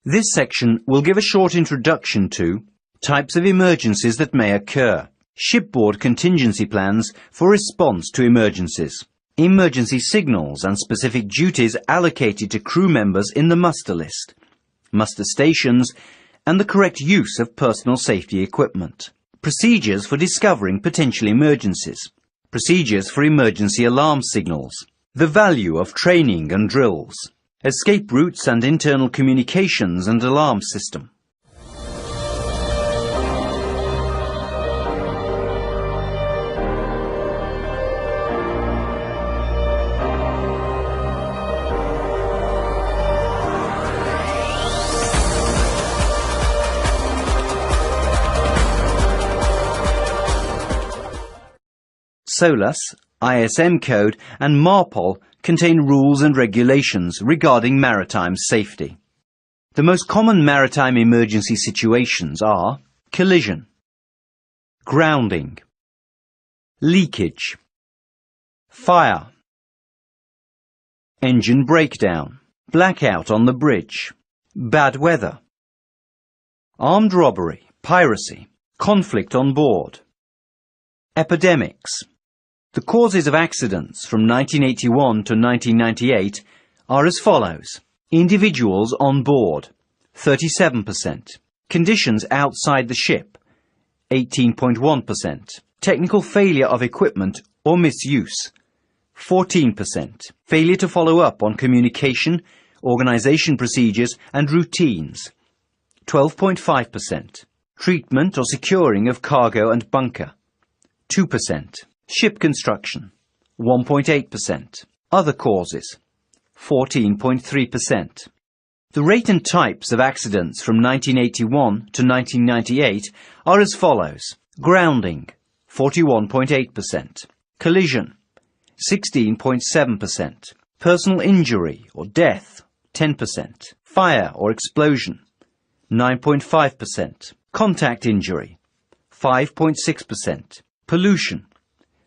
This section will give a short introduction to types of emergencies that may occur, shipboard contingency plans for response to emergencies, emergency signals and specific duties allocated to crew members in the muster list, muster stations, and the correct use of personal safety equipment, procedures for discovering potential emergencies, procedures for emergency alarm signals, the value of training and drills, escape routes and internal communications and alarm system. SOLAS, ISM code and MARPOL contain rules and regulations regarding maritime safety. The most common maritime emergency situations are collision, grounding, leakage, fire, engine breakdown, blackout on the bridge, bad weather, armed robbery, piracy, conflict on board, epidemics. The causes of accidents from 1981 to 1998 are as follows. Individuals on board, 37%. Conditions outside the ship, 18.1%. Technical failure of equipment or misuse, 14%. Failure to follow up on communication, organization procedures and routines, 12.5%. Treatment or securing of cargo and bunker, 2%. Ship construction, 1.8%. Other causes, 14.3%. The rate and types of accidents from 1981 to 1998 are as follows. Grounding, 41.8%. Collision, 16.7%. Personal injury or death, 10%. Fire or explosion, 9.5%. Contact injury, 5.6%. Pollution,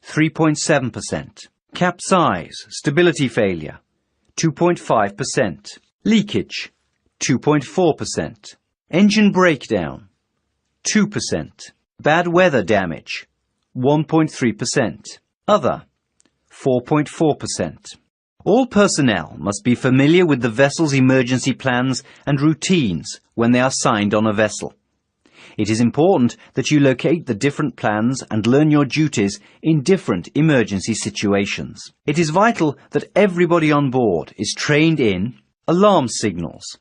3.7%. Capsize, stability failure, 2.5%. Leakage, 2.4%. Engine breakdown, 2%. Bad weather damage, 1.3%. Other, 4.4%. All personnel must be familiar with the vessel's emergency plans and routines when they are signed on a vessel. It is important that you locate the different plans and learn your duties in different emergency situations. It is vital that everybody on board is trained in alarm signals,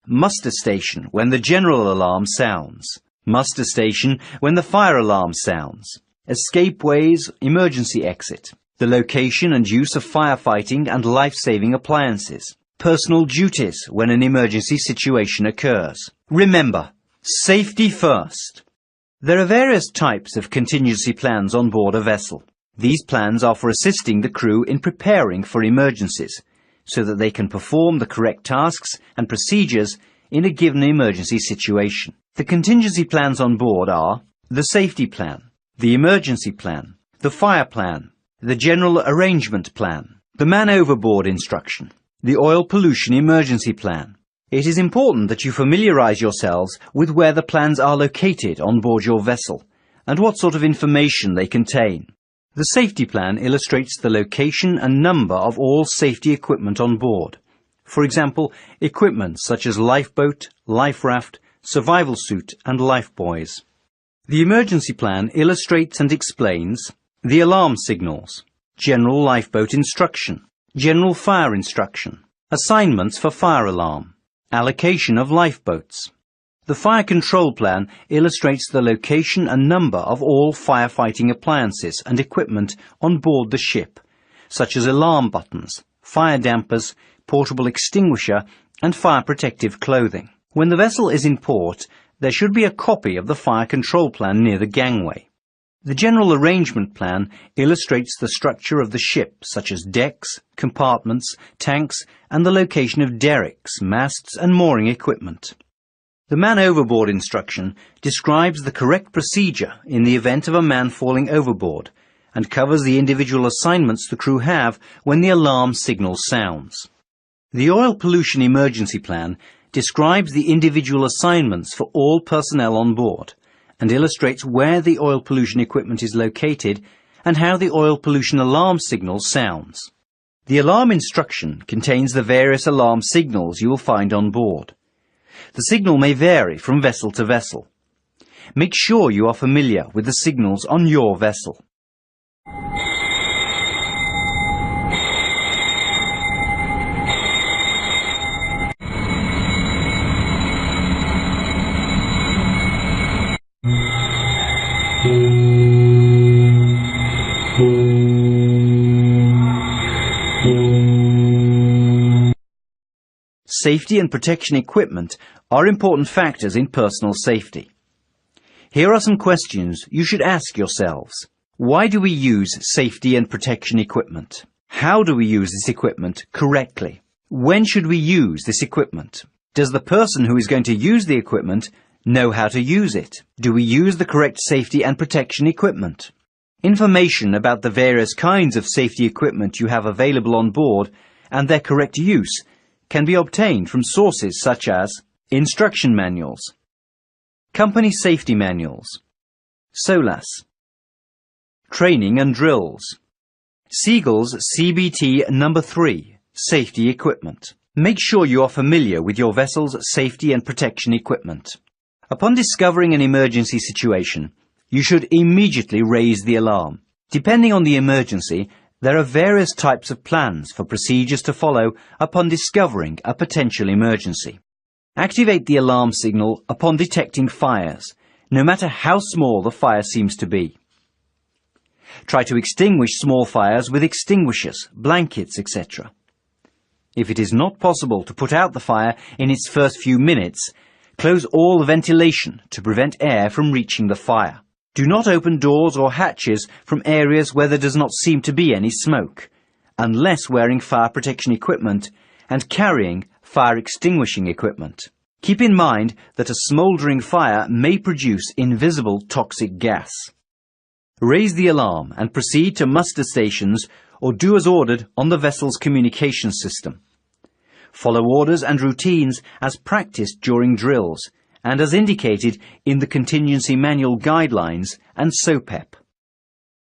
muster station when the general alarm sounds, muster station when the fire alarm sounds, escape ways, emergency exit, the location and use of firefighting and life-saving appliances, personal duties when an emergency situation occurs. Remember, safety first. There are various types of contingency plans on board a vessel. These plans are for assisting the crew in preparing for emergencies, so that they can perform the correct tasks and procedures in a given emergency situation. The contingency plans on board are the safety plan, the emergency plan, the fire plan, the general arrangement plan, the man overboard instruction, the oil pollution emergency plan. It is important that you familiarize yourselves with where the plans are located on board your vessel and what sort of information they contain. The safety plan illustrates the location and number of all safety equipment on board. For example, equipment such as lifeboat, life raft, survival suit and life buoys. The emergency plan illustrates and explains the alarm signals, general lifeboat instruction, general fire instruction, assignments for fire alarm, allocation of lifeboats. The fire control plan illustrates the location and number of all firefighting appliances and equipment on board the ship, such as alarm buttons, fire dampers, portable extinguisher, and fire protective clothing. When the vessel is in port, there should be a copy of the fire control plan near the gangway. The general arrangement plan illustrates the structure of the ship, such as decks, compartments, tanks, and the location of derricks, masts, and mooring equipment. The man overboard instruction describes the correct procedure in the event of a man falling overboard and covers the individual assignments the crew have when the alarm signal sounds. The oil pollution emergency plan describes the individual assignments for all personnel on board and illustrates where the oil pollution equipment is located and how the oil pollution alarm signal sounds. The alarm instruction contains the various alarm signals you will find on board. The signal may vary from vessel to vessel. Make sure you are familiar with the signals on your vessel. Safety and protection equipment are important factors in personal safety. Here are some questions you should ask yourselves. Why do we use safety and protection equipment? How do we use this equipment correctly? When should we use this equipment? Does the person who is going to use the equipment know how to use it? Do we use the correct safety and protection equipment? Information about the various kinds of safety equipment you have available on board and their correct use can be obtained from sources such as instruction manuals, company safety manuals, SOLAS, training and drills, Seagull's CBT number 3, safety equipment. Make sure you are familiar with your vessel's safety and protection equipment. Upon discovering an emergency situation, you should immediately raise the alarm. Depending on the emergency, there are various types of plans for procedures to follow upon discovering a potential emergency. Activate the alarm signal upon detecting fires, no matter how small the fire seems to be. Try to extinguish small fires with extinguishers, blankets, etc. If it is not possible to put out the fire in its first few minutes, close all the ventilation to prevent air from reaching the fire. Do not open doors or hatches from areas where there does not seem to be any smoke, unless wearing fire protection equipment and carrying fire extinguishing equipment. Keep in mind that a smouldering fire may produce invisible toxic gas. Raise the alarm and proceed to muster stations or do as ordered on the vessel's communication system. Follow orders and routines as practiced during drills and as indicated in the Contingency Manual Guidelines and SOPEP.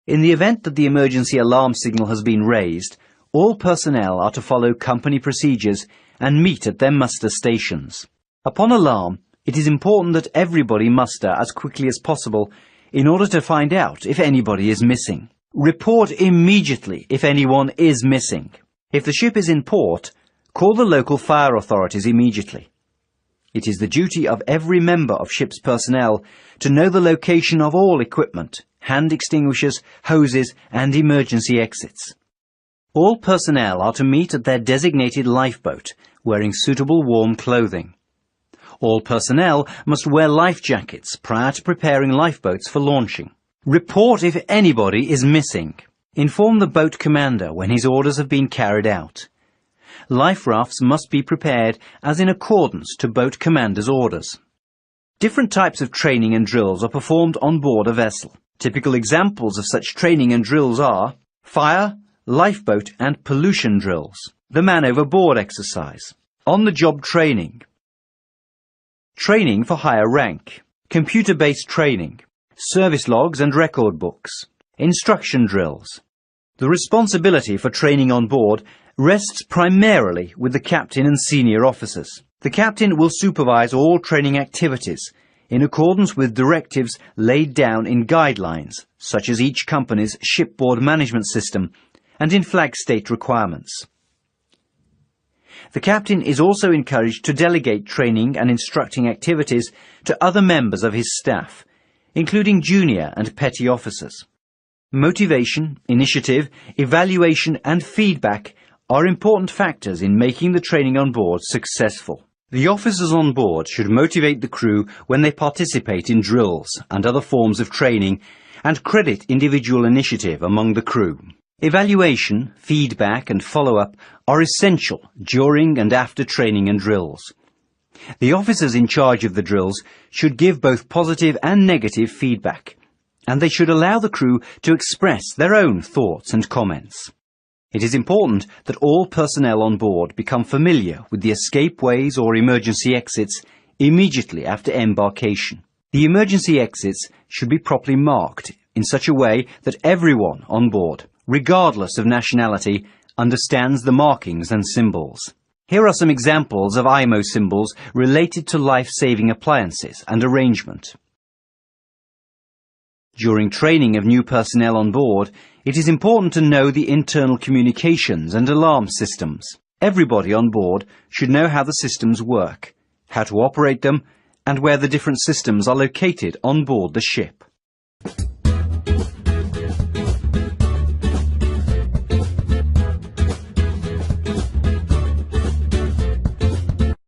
In the event that the emergency alarm signal has been raised, all personnel are to follow company procedures and meet at their muster stations. Upon alarm, it is important that everybody muster as quickly as possible in order to find out if anybody is missing. Report immediately if anyone is missing. If the ship is in port, call the local fire authorities immediately. It is the duty of every member of ship's personnel to know the location of all equipment, hand extinguishers, hoses, and emergency exits. All personnel are to meet at their designated lifeboat, wearing suitable warm clothing. All personnel must wear life jackets prior to preparing lifeboats for launching. Report if anybody is missing. Inform the boat commander when his orders have been carried out. Life rafts must be prepared as in accordance to boat commander's orders. Different types of training and drills are performed on board a vessel. Typical examples of such training and drills are fire, lifeboat and pollution drills, the man overboard exercise, on-the-job training, training for higher rank, computer-based training, service logs and record books, instruction drills. The responsibility for training on board rests primarily with the captain and senior officers. The captain will supervise all training activities in accordance with directives laid down in guidelines, such as each company's shipboard management system and in flag state requirements. The captain is also encouraged to delegate training and instructing activities to other members of his staff, including junior and petty officers. Motivation, initiative, evaluation and feedback are important factors in making the training on board successful. The officers on board should motivate the crew when they participate in drills and other forms of training and credit individual initiative among the crew. Evaluation, feedback and follow-up are essential during and after training and drills. The officers in charge of the drills should give both positive and negative feedback, and they should allow the crew to express their own thoughts and comments. It is important that all personnel on board become familiar with the escape ways or emergency exits immediately after embarkation. The emergency exits should be properly marked in such a way that everyone on board, regardless of nationality, understands the markings and symbols. Here are some examples of IMO symbols related to life-saving appliances and arrangement. During training of new personnel on board, it is important to know the internal communications and alarm systems. Everybody on board should know how the systems work, how to operate them, and where the different systems are located on board the ship.